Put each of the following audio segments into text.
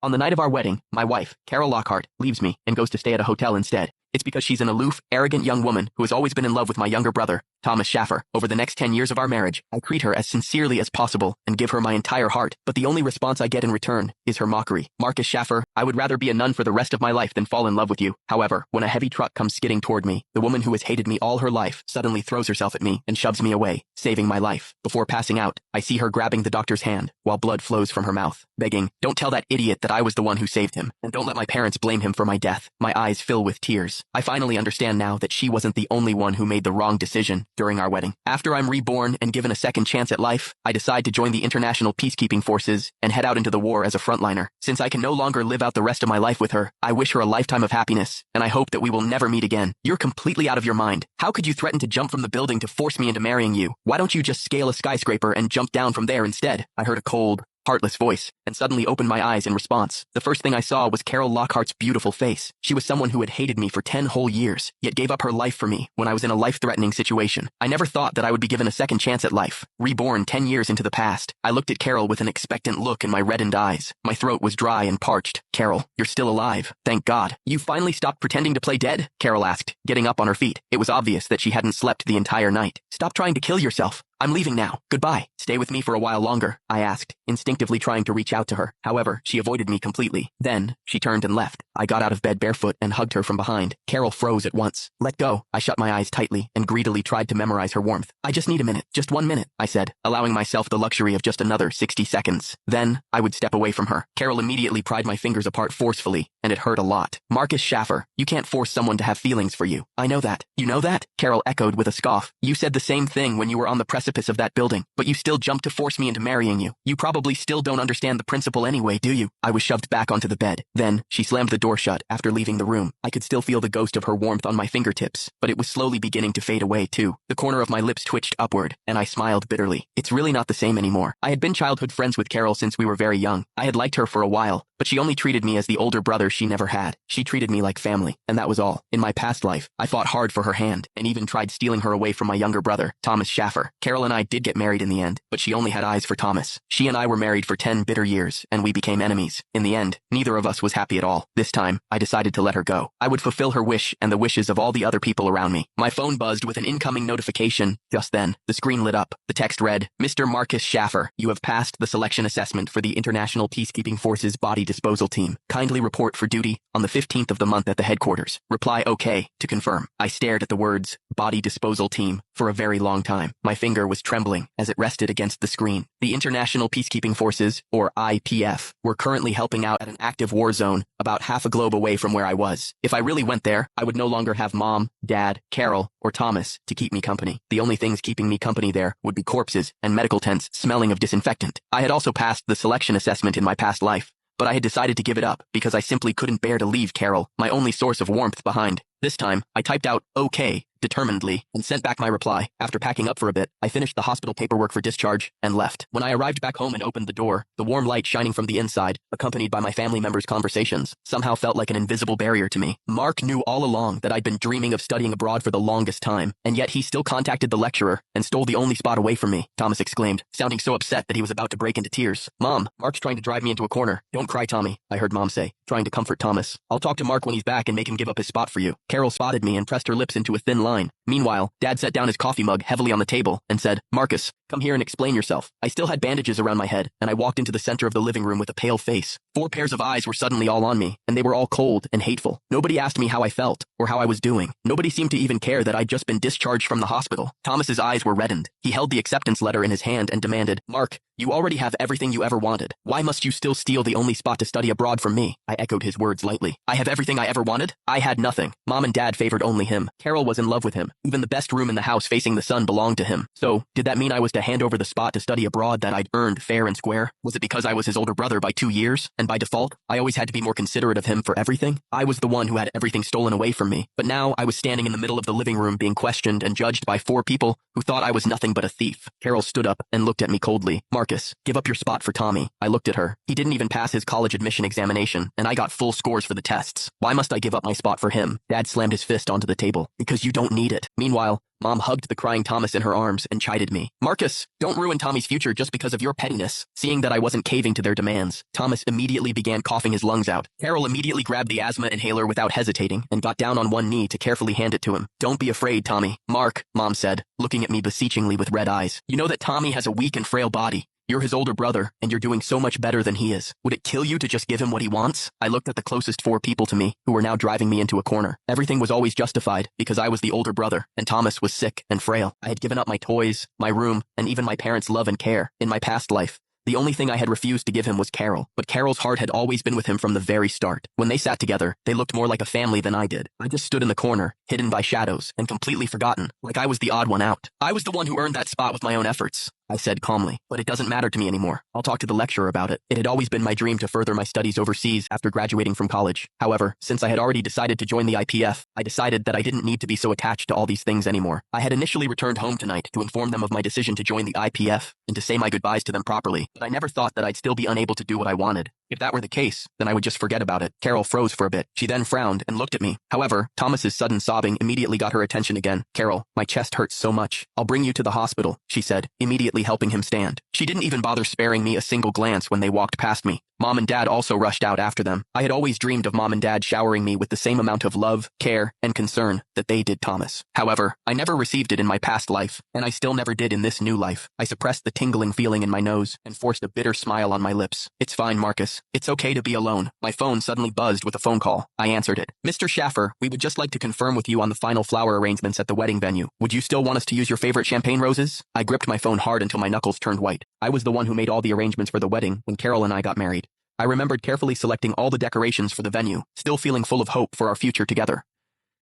On the night of our wedding, my wife, Carol Lockhart, leaves me and goes to stay at a hotel instead. It's because she's an aloof, arrogant young woman who has always been in love with my younger brother, Thomas Shaffer. Over the next 10 years of our marriage, I treat her as sincerely as possible and give her my entire heart, but the only response I get in return is her mockery. Marcus Shaffer, I would rather be a nun for the rest of my life than fall in love with you. However, when a heavy truck comes skidding toward me, the woman who has hated me all her life suddenly throws herself at me and shoves me away, saving my life. Before passing out, I see her grabbing the doctor's hand while blood flows from her mouth, begging, "Don't tell that idiot that I was the one who saved him, and don't let my parents blame him for my death." My eyes fill with tears. I finally understand now that she wasn't the only one who made the wrong decision during our wedding. After I'm reborn and given a second chance at life, I decide to join the international peacekeeping forces and head out into the war as a frontliner. Since I can no longer live out the rest of my life with her, I wish her a lifetime of happiness, and I hope that we will never meet again. You're completely out of your mind. How could you threaten to jump from the building to force me into marrying you? Why don't you just scale a skyscraper and jump down from there instead? I heard a cold, heartless voice, and suddenly opened my eyes in response. The first thing I saw was Carol Lockhart's beautiful face. She was someone who had hated me for 10 whole years, yet gave up her life for me when I was in a life-threatening situation. I never thought that I would be given a second chance at life. Reborn 10 years into the past, I looked at Carol with an expectant look in my reddened eyes. My throat was dry and parched. "Carol, you're still alive. Thank God. You finally stopped pretending to play dead?" Carol asked, getting up on her feet. It was obvious that she hadn't slept the entire night. "Stop trying to kill yourself. I'm leaving now. Goodbye." "Stay with me for a while longer," I asked, instinctively trying to reach out to her. However, she avoided me completely. Then, she turned and left. I got out of bed barefoot and hugged her from behind. Carol froze at once. "Let go." I shut my eyes tightly and greedily tried to memorize her warmth. "I just need a minute. Just 1 minute," I said, allowing myself the luxury of just another 60 seconds. Then, I would step away from her. Carol immediately pried my fingers apart forcefully, and it hurt a lot. "Marcus Shaffer, you can't force someone to have feelings for you." "I know that." "You know that?" Carol echoed with a scoff. "You said the same thing when you were on the precipice of that building, but you still jumped to force me into marrying you. You probably still don't understand the principle anyway, do you?" I was shoved back onto the bed. Then, she slammed the door shut after leaving the room. I could still feel the ghost of her warmth on my fingertips, but it was slowly beginning to fade away too. The corner of my lips twitched upward, and I smiled bitterly. It's really not the same anymore. I had been childhood friends with Carol since we were very young. I had liked her for a while, but she only treated me as the older brother she never had. She treated me like family, and that was all. In my past life, I fought hard for her hand, and even tried stealing her away from my younger brother, Thomas Shaffer. Carol and I did get married in the end, but she only had eyes for Thomas. She and I were married for 10 bitter years, and we became enemies. In the end, neither of us was happy at all. This time, I decided to let her go. I would fulfill her wish and the wishes of all the other people around me. My phone buzzed with an incoming notification. Just then, the screen lit up. The text read, "Mr. Marcus Shaffer, you have passed the selection assessment for the International Peacekeeping Forces Body Disposal Team. Kindly report for duty on the 15th of the month at the headquarters. Reply OK to confirm." I stared at the words, "Body Disposal Team," for a very long time. My finger was trembling as it rested against the screen. The International Peacekeeping Forces, or IPF, were currently helping out at an active war zone about half a globe away from where I was. If I really went there, I would no longer have Mom, Dad, Carol, or Thomas to keep me company. The only things keeping me company there would be corpses and medical tents smelling of disinfectant. I had also passed the selection assessment in my past life, but I had decided to give it up because I simply couldn't bear to leave Carol, my only source of warmth, behind. This time, I typed out "OK" determinedly and sent back my reply. After packing up for a bit, I finished the hospital paperwork for discharge and left. When I arrived back home and opened the door, the warm light shining from the inside, accompanied by my family members' conversations, somehow felt like an invisible barrier to me. Mark knew all along that I'd been dreaming of studying abroad for the longest time, and yet he still contacted the lecturer and stole the only spot away from me, Thomas exclaimed, sounding so upset that he was about to break into tears. "Mom, Mark's trying to drive me into a corner." "Don't cry, Tommy," I heard Mom say, trying to comfort Thomas. "I'll talk to Mark when he's back and make him give up his spot for you." Carol spotted me and pressed her lips into a thin line. Meanwhile, Dad set down his coffee mug heavily on the table and said, "Marcus, come here and explain yourself." I still had bandages around my head, and I walked into the center of the living room with a pale face. 4 pairs of eyes were suddenly all on me, and they were all cold and hateful. Nobody asked me how I felt or how I was doing. Nobody seemed to even care that I'd just been discharged from the hospital. Thomas's eyes were reddened. He held the acceptance letter in his hand and demanded, "Mark, you already have everything you ever wanted. Why must you still steal the only spot to study abroad from me?" I echoed his words lightly. "I have everything I ever wanted? I had nothing. Mom and Dad favored only him. Carol was in love with him. Even the best room in the house facing the sun belonged to him. So, did that mean I was to hand over the spot to study abroad that I'd earned fair and square? Was it because I was his older brother by 2 years, and by default, I always had to be more considerate of him for everything? I was the one who had everything stolen away from me. But now I was standing in the middle of the living room being questioned and judged by 4 people who thought I was nothing but a thief. Carol stood up and looked at me coldly. "Marcus, give up your spot for Tommy." I looked at her. He didn't even pass his college admission examination, and I got full scores for the tests. Why must I give up my spot for him? Dad slammed his fist onto the table. "Because you don't need it." Meanwhile, Mom hugged the crying Thomas in her arms and chided me. Marcus, don't ruin Tommy's future just because of your pettiness. Seeing that I wasn't caving to their demands, Thomas immediately began coughing his lungs out. Carol immediately grabbed the asthma inhaler without hesitating and got down on one knee to carefully hand it to him. Don't be afraid, Tommy. Mark, Mom said, looking at me beseechingly with red eyes. You know that Tommy has a weak and frail body. You're his older brother, and you're doing so much better than he is. Would it kill you to just give him what he wants? I looked at the closest 4 people to me, who were now driving me into a corner. Everything was always justified, because I was the older brother, and Thomas was sick and frail. I had given up my toys, my room, and even my parents' love and care in my past life. The only thing I had refused to give him was Carol, but Carol's heart had always been with him from the very start. When they sat together, they looked more like a family than I did. I just stood in the corner, hidden by shadows, and completely forgotten, like I was the odd one out. I was the one who earned that spot with my own efforts, I said calmly, but it doesn't matter to me anymore. I'll talk to the lecturer about it. It had always been my dream to further my studies overseas after graduating from college. However, since I had already decided to join the IPF, I decided that I didn't need to be so attached to all these things anymore. I had initially returned home tonight to inform them of my decision to join the IPF and to say my goodbyes to them properly, but I never thought that I'd still be unable to do what I wanted. If that were the case, then I would just forget about it. Carol froze for a bit. She then frowned and looked at me. However, Thomas's sudden sobbing immediately got her attention again. Carol, my chest hurts so much. I'll bring you to the hospital, she said, immediately helping him stand. She didn't even bother sparing me a single glance when they walked past me. Mom and Dad also rushed out after them. I had always dreamed of Mom and Dad showering me with the same amount of love, care, and concern that they did Thomas. However, I never received it in my past life, and I still never did in this new life. I suppressed the tingling feeling in my nose and forced a bitter smile on my lips. It's fine, Marcus. It's okay to be alone. My phone suddenly buzzed with a phone call. I answered it. Mr. Shaffer, we would just like to confirm with you on the final flower arrangements at the wedding venue. Would you still want us to use your favorite champagne roses? I gripped my phone hard until my knuckles turned white. I was the one who made all the arrangements for the wedding when Carol and I got married. I remembered carefully selecting all the decorations for the venue, still feeling full of hope for our future together.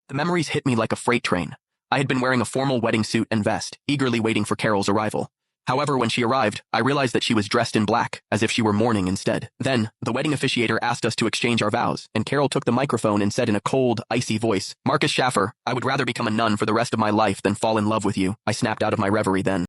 The memories hit me like a freight train. I had been wearing a formal wedding suit and vest, eagerly waiting for Carol's arrival. However, when she arrived, I realized that she was dressed in black, as if she were mourning instead. Then, the wedding officiator asked us to exchange our vows, and Carol took the microphone and said in a cold, icy voice, Marcus Shaffer, I would rather become a nun for the rest of my life than fall in love with you. I snapped out of my reverie then.